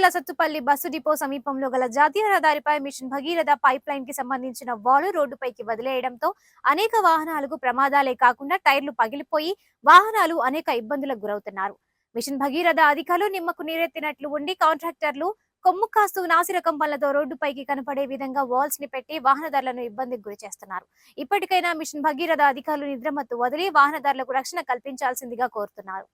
జిల్లా Sathupalli bus depot సమీపంలో గల జాతీయ రహదారిపై మిషన్ భగీరథ పైప్ లైన్ కి సంబంధించిన వాలు రోడ్డుపైకి వదిలేయడంతో అనేక వాహనాలకు ప్రమాదాలే కాకుండా టైర్లు పగిలిపోయి వాహనాలు అనేక ఇబ్బందులకు గురవుతున్నారు. మిషన్ భగీరథ అధికారులు నిమ్మకు నీరెత్తినట్లు ఉండి కాంట్రాక్టర్లు కొమ్ము కాస్తూ నాసిరకం పనులతో రోడ్డుపైకి కనపడే విధంగా వాల్స్ ని పెట్టి వాహనదారులను ఇబ్బందికి గురి చేస్తున్నారు. ఇప్పటికైనా మిషన్ భగీరథ అధికారులు నిద్రమత్తు వదిలి వాహనదారులకు రక్షణ కల్పించాల్సిందిగా కోరుతున్నారు.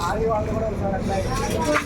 ఆడి వాళ్ళు కూడా